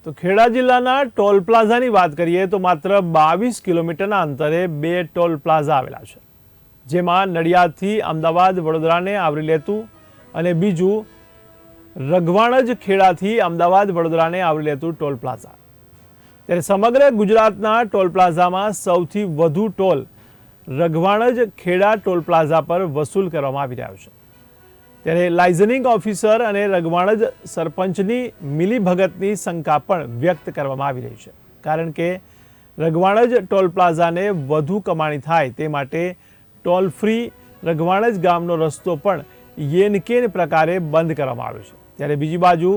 તો ખેડા જિલ્લાના ટોલ પ્લાઝાની વાત કરીએ તો માત્ર 22 કિલોમીટરના અંતરે 2 ટોલ પ્લાઝા આવેલા છે, જેમાં નડિયાદથી અમદાવાદ વડોદરાને આવરી લેતું અને બીજું રઘવાણજ ખેડાથી અમદાવાદ વડોદરાને આવરી લેતું ટોલ પ્લાઝા। ત્યારે સમગ્ર ગુજરાતના ટોલ પ્લાઝામાં સૌથી વધુ ટોલ રઘવાણજ ખેડા ટોલ પ્લાઝા પર વસૂલ કરવામાં આવી રહ્યો છે। ત્યારે લાઇઝનિંગ ઓફિસર અને રઘવાણજ સરપંચની મિલીભગતની શંકા પણ વ્યક્ત કરવામાં આવી રહી છે, કારણ કે રઘવાણજ ટોલ પ્લાઝાને વધુ કમાણી થાય તે માટે ટોલ ફ્રી રઘવાણજ ગામનો રસ્તો પણ યેનકેન પ્રકારે બંધ કરવામાં આવ્યો છે। ત્યારે બીજી બાજુ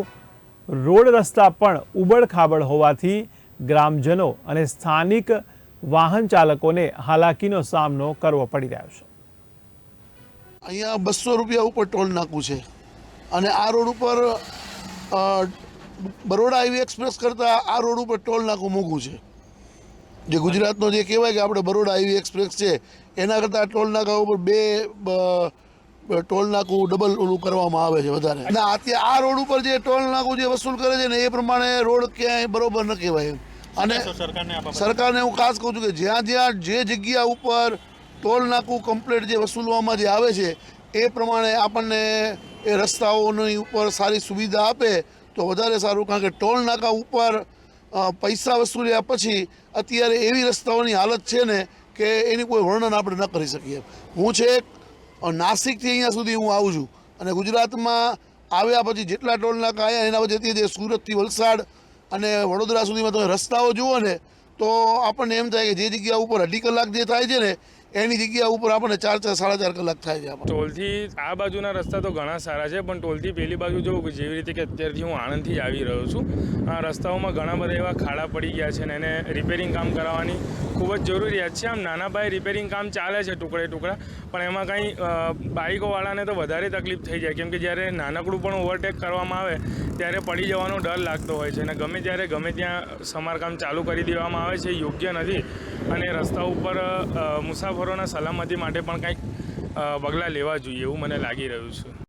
રોડ રસ્તા પણ ઉબડખાબડ હોવાથી ગ્રામજનો અને સ્થાનિક વાહન ચાલકોને હાલાકીનો સામનો કરવો પડી રહ્યો છે। અહીંયા 200 રૂપિયા ઉપર ટોલ નાકું છે અને આ રોડ ઉપર બરોડા હાઈવે એક્સપ્રેસ કરતાં આ રોડ ઉપર ટોલ નાકું મોંઘું છે। જે ગુજરાતનો જે કહેવાય કે આપણે બરોડા હાઈવે એક્સપ્રેસ છે એના કરતાં ટોલ નાકા ઉપર બે ટોલ નાકું ડબલ ઓલું કરવામાં આવે છે વધારે। અને અત્યારે આ રોડ ઉપર જે ટોલ નાકું જે વસૂલ કરે છે ને એ પ્રમાણે રોડ ક્યાંય બરોબર ન કહેવાય। અને સરકારને હું ખાસ કહું છું કે જ્યાં જ્યાં જે જગ્યા ઉપર ટોલ નાકું કમ્પ્લીટ જે વસૂલવામાં જે આવે છે એ પ્રમાણે આપણને એ રસ્તાઓની ઉપર સારી સુવિધા આપે તો વધારે સારું, કારણ કે ટોલ નાકા ઉપર પૈસા વસૂલ્યા પછી અત્યારે એવી રસ્તાઓની હાલત છે ને કે એની કોઈ વર્ણન આપણે ન કરી શકીએ। હું છે નાસિકથી અહીંયા સુધી હું આવું છું અને ગુજરાતમાં આવ્યા પછી જેટલા ટોલ નાકા આવ્યા એના પછી જે સુરતથી વલસાડ અને વડોદરા સુધીમાં તમે રસ્તાઓ જુઓ ને તો આપણને એમ થાય કે જે જગ્યા ઉપર 2.5 કલાક જે થાય છે ને એની જગ્યા ઉપર આપણને 4-4 સાડા 4 કલાક થાય છે। ટોલથી આ બાજુના રસ્તા તો ઘણા સારા છે, પણ ટોલથી પેલી બાજુ જો જેવી રીતે કે અત્યારથી હું આણંદથી જ આવી રહ્યો છું, આ રસ્તાઓમાં ઘણા બધા એવા ખાડા પડી ગયા છે ને એને રિપેરિંગ કામ કરાવવાની ખૂબ જ જરૂરિયાત છે। આમ નાના પાયે રિપેરિંગ કામ ચાલે છે ટુકડે ટુકડા, પણ એમાં કંઈ બાઇકોવાળાને તો વધારે તકલીફ થઈ જાય, કેમ કે જ્યારે નાનકડું પણ ઓવરટેક કરવામાં આવે ત્યારે પડી જવાનો ડર લાગતો હોય છે અને ગમે ત્યારે ગમે ત્યાં સમારકામ ચાલુ કરી દેવામાં આવે છે, યોગ્ય નથી। અને રસ્તા ઉપર મુસાફરોના સલામતી માટે પણ કંઈક પગલાં લેવા જોઈએ એવું મને લાગી રહ્યું છે।